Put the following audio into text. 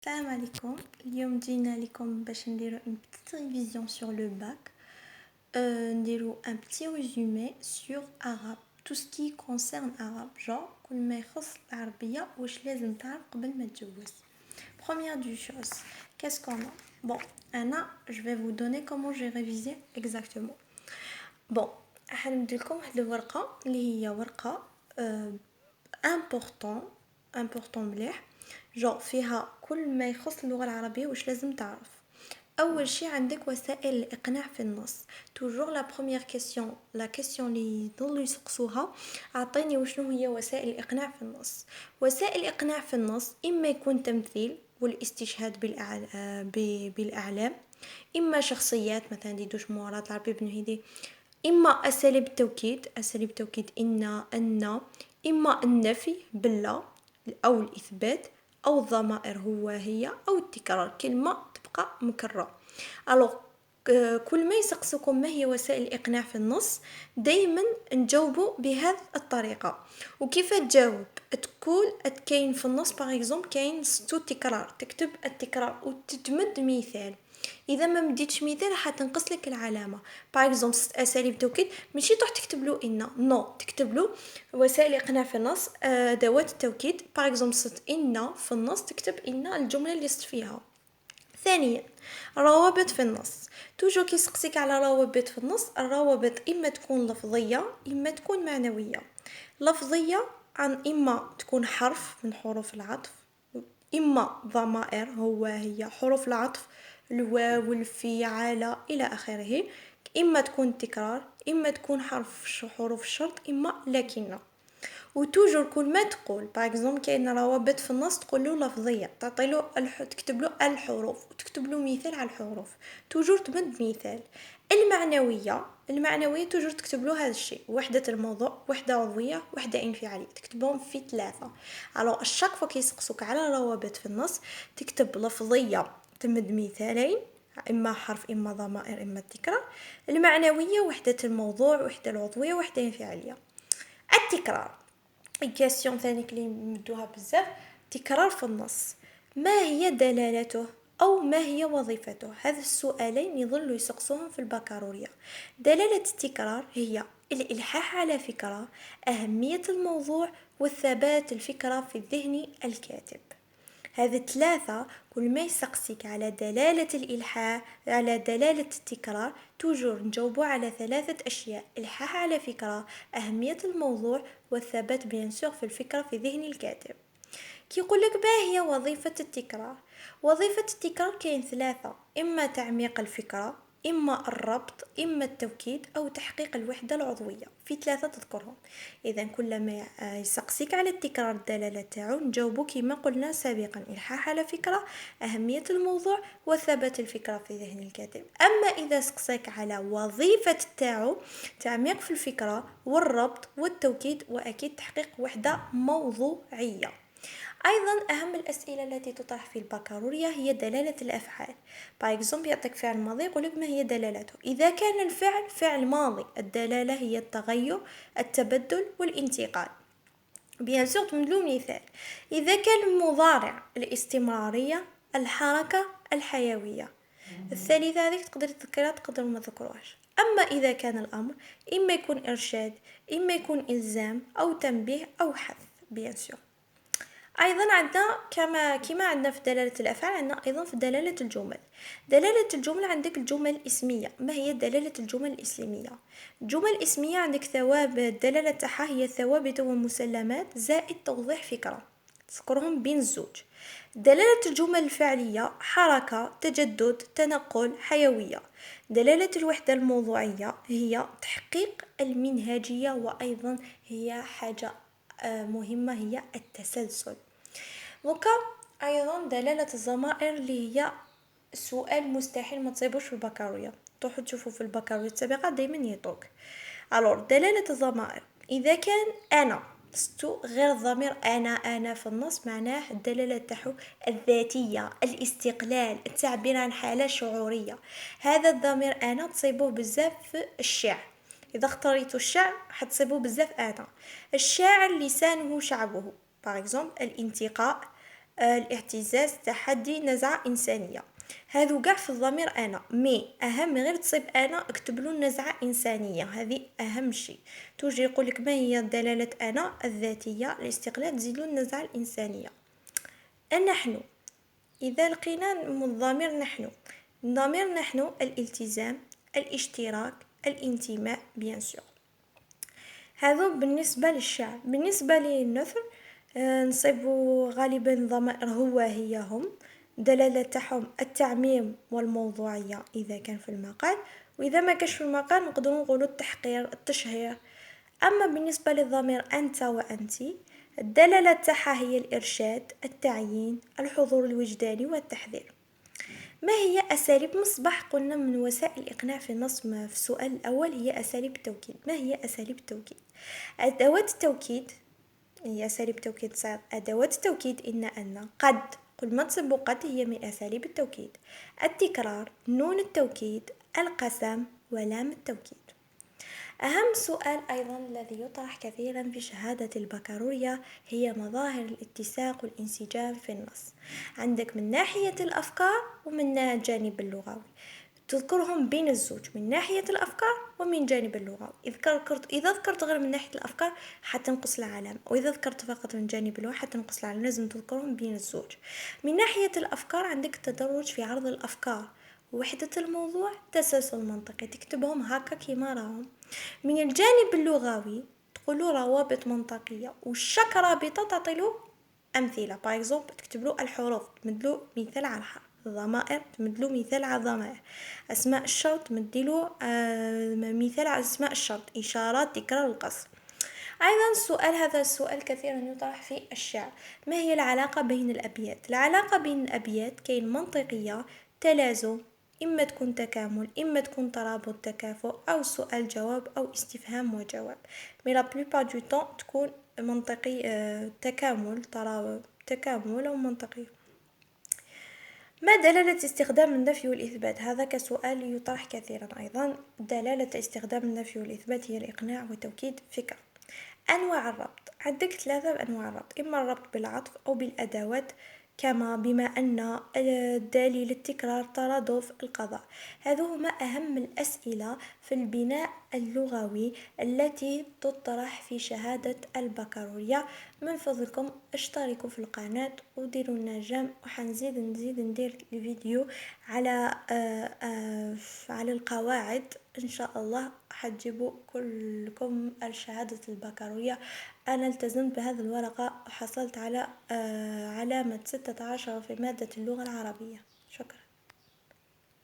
السلام عليكم. اليوم جينا لكم باش نديرو une petite révision sur le bac. نديرو un petit résumé sur arabe, tout ce qui concerne arabe, genre كل ما يخص العربية واش لازم تعرف قبل ما تجوز. Première du chose, qu'est-ce qu'on a? Bon, Anna, je vais vous donner comment j'ai révisé exactement. Bon, حنديلكم واحد الورقة اللي هي ورقة important مليح، جو فيها كل ما يخص اللغة العربية واش لازم تعرف. اول شيء عندك وسائل الاقناع في النص. توجور لا بروميير كيسيون، لا كيسيون اللي يضلوا يسقسوها، اعطيني وشنو هي وسائل الاقناع في النص. وسائل الاقناع في النص اما يكون تمثيل والاستشهاد بالاعلام، اما شخصيات مثلا دي دوش مرات العربي بن هيدي، اما اساليب التوكيد، اساليب توكيد ان، اما النفي بالله او الاثبات، او الضمائر هو هي، او التكرار، كلمه تبقى مكرره. الوغ كل ما يسقسكم ما هي وسائل الاقناع في النص دائما نجاوبوا بهذه الطريقه. وكيف تجاوب؟ تقول كاين في النص باغ اكزومبل كاين ستو تكرار، تكتب التكرار وتتمد مثال. اذا ما مديتش مثال حتنقص لك العلامه. باغ اكزومبل اساليب توكيد ماشي تروح تكتب له ان، نو تكتب له وسائل الاقناع في النص، ادوات التوكيد. باغ اكزومبل صت ان في النص تكتب ان الجمله اللي صت فيها. ثانيا روابط في النص، توجو كيسقسيك على روابط في النص. الروابط اما تكون لفظيه اما تكون معنويه. لفظيه عن اما تكون حرف من حروف العطف، اما ضمائر هو هي حروف العطف، الواو والفي على الى اخره، اما تكون تكرار، اما تكون حروف الشرط، اما لكن. وتوجور كل ما تقول باغ اكزومبل كاين روابط في النص تقول له لفظيه، تعطي له تكتب له الحروف وتكتب له مثال على الحروف، توجور تمد مثال. المعنويه توجور تكتب له هذا الشيء، وحده الموضوع، وحده عضويه، وحده انفعاليه، تكتبهم في ثلاثه. الو الشاك فوا كيسقسوك على روابط في النص تكتب لفظيه تمد مثالين، اما حرف اما ضمائر اما التكرار. المعنويه وحده الموضوع، وحده العضويه، وحده انفعاليه. التكرار الكاسيون ثاني اللي مدوها بزاف، تكرار في النص، ما هي دلالته أو ما هي وظيفته؟ هذا السؤالين يظلوا يسقسوهم في البكالوريا. دلالة التكرار هي الإلحاح على فكرة، أهمية الموضوع، والثبات الفكرة في الذهن الكاتب. هذه ثلاثة كل ما يسقسيك على دلالة الإلحاح، على دلالة التكرار، توجور نجاوبوا على ثلاثة أشياء: إلحاح على فكرة، أهمية الموضوع، والثبات بيان سور في الفكرة في ذهن الكاتب. كي يقول لك ما هي وظيفة التكرار؟ وظيفة التكرار كاين ثلاثة: إما تعميق الفكرة، إما الربط، إما التوكيد، أو تحقيق الوحدة العضوية. في ثلاثة تذكرهم. إذا كلما يسقسيك على التكرار الدلالة تاعو نجاوبو كما قلنا سابقا: إلحاح على فكرة، أهمية الموضوع، وثبات الفكرة في ذهن الكاتب. أما إذا سقسيك على وظيفة تاعو، تعميق في الفكرة والربط والتوكيد، وأكيد تحقيق وحدة موضوعية. أيضا أهم الأسئلة التي تطرح في البكالوريا هي دلالة الأفعال. باغ اكزومبل يعطيك فعل ماضي يقولك ما هي دلالته. إذا كان الفعل فعل ماضي الدلالة هي التغير، التبدل، والانتقال. بيان سور تمدلو مثال. إذا كان المضارع الاستمرارية، الحركة، الحيوية. الثالثة هذيك تقدر تذكرها تقدر ما تذكرهاش. أما إذا كان الأمر إما يكون إرشاد، إما يكون إلزام، أو تنبيه، أو حث. بيان سور ايضا عندنا كما عندنا في دلاله الافعال، عندنا ايضا في دلاله الجمل. دلاله الجمل عندك الجمل الاسميه. ما هي دلاله الجمل الاسميه؟ الجمل الاسميه عندك ثوابت، الدلاله تاعها هي ثوابت ومسلمات زائد توضيح فكره، تذكرهم بين الزوج. دلاله الجمل الفعليه: حركه، تجدد، تنقل، حيويه. دلاله الوحده الموضوعيه هي تحقيق المنهجيه، وايضا هي حاجه مهمه، هي التسلسل. وكا ايضا دلالة الضمائر اللي هي سؤال مستحيل ما تصيبوش في البكالوريا، تروحوا تشوفوا في البكالوريا السابقة دايما يعطوك. الور دلالة الضمائر: اذا كان انا ستو غير الضمير انا في النص، معناه الدلالة تاعو الذاتية، الاستقلال، التعبير عن حالة شعورية. هذا الضمير انا تصيبوه بزاف في الشعر. اذا اختاريتوا الشعر حتصيبوه بزاف. انا الشاعر لسانه شعبه، باغ اكزومبل الانتقاء، الاعتزاز، تحدي، نزعة إنسانية. هذو قاع في الضمير أنا، مي أهم غير تصيب أنا اكتبلو النزعة إنسانية، هذه أهم شيء. توجي يقولك ما هي دلالة أنا الذاتية، الاستقلال، تزيدلو النزعة الإنسانية. النحن، إذا لقينا الضمير نحن، الضمير نحن الالتزام، الاشتراك، الانتماء بيان سور. هذا بالنسبة للشعر. بالنسبة للنثر نصيبو غالبا ضمائر هو هي هم، دلالة تاعهم التعميم والموضوعية إذا كان في المقال، وإذا ما كانش في المقال نقدروا نقولوا التحقير، التشهير. أما بالنسبة للضمير أنت وأنتي، الدلالة تاعها هي الإرشاد، التعيين، الحضور الوجداني والتحذير. ما هي أساليب مصباح؟ قلنا من وسائل الإقناع في النص في السؤال الأول هي أساليب التوكيد. ما هي أساليب التوكيد؟ أدوات التوكيد هي أساليب التوكيد صار أدوات التوكيد أن قد، قل ما تصب قد هي من أساليب التوكيد. التكرار، نون التوكيد، القسم، ولام التوكيد. أهم سؤال أيضا الذي يطرح كثيرا في شهادة البكالوريا هي مظاهر الاتساق والانسجام في النص. عندك من ناحية الأفكار ومن الجانب اللغوي، تذكرهم بين الزوج من ناحية الأفكار ومن جانب اللغوي. إذا ذكرت غير من ناحية الأفكار حتنقص العلامة، وإذا ذكرت فقط من جانب اللغة حتنقص العلامة. لازم تذكرهم بين الزوج. من ناحية الأفكار عندك تدرج في عرض الأفكار، وحدة الموضوع، تسلسل منطقي، تكتبهم هكا كيما راهم. من الجانب اللغوي تقولوا روابط منطقية، والشك رابطة تعطيله أمثلة. باغ تكتبلو الحروف، تمدلو مثال على الحرف. الضمائر تمدلو مثال على الضمائر. أسماء الشرط تمدلو مثال على أسماء الشرط. إشارات، تكرار، القصر. أيضا السؤال هذا السؤال كثيرا يطرح في الشعر. ما هي العلاقة بين الأبيات؟ العلاقة بين الأبيات كاين منطقية، تلازم، إما تكون تكامل، إما تكون ترابط، تكافؤ، أو سؤال جواب، أو استفهام وجواب. مي لا بلوبار دو طون تكون منطقي، تكامل، ترابط، تكامل أو منطقي. ما دلالة استخدام النفي والإثبات؟ هذا كسؤال يطرح كثيرا أيضا. دلالة استخدام النفي والإثبات هي الإقناع وتوكيد فكرة. أنواع الربط، عندك 3 أنواع الربط، إما الربط بالعطف أو بالأدوات، كما بما أن الدليل، التكرار، ترادف، القضاء. هذو هما أهم الأسئلة في البناء اللغوي التي تطرح في شهادة البكالوريا. من فضلكم اشتركوا في القناة وديروا لنا جيم، وحنزيد ندير الفيديو على على القواعد. ان شاء الله حتجيبوا كلكم شهادة البكالوريا. انا التزمت بهذه الورقة وحصلت على علامة 16 في مادة اللغة العربية. شكرا.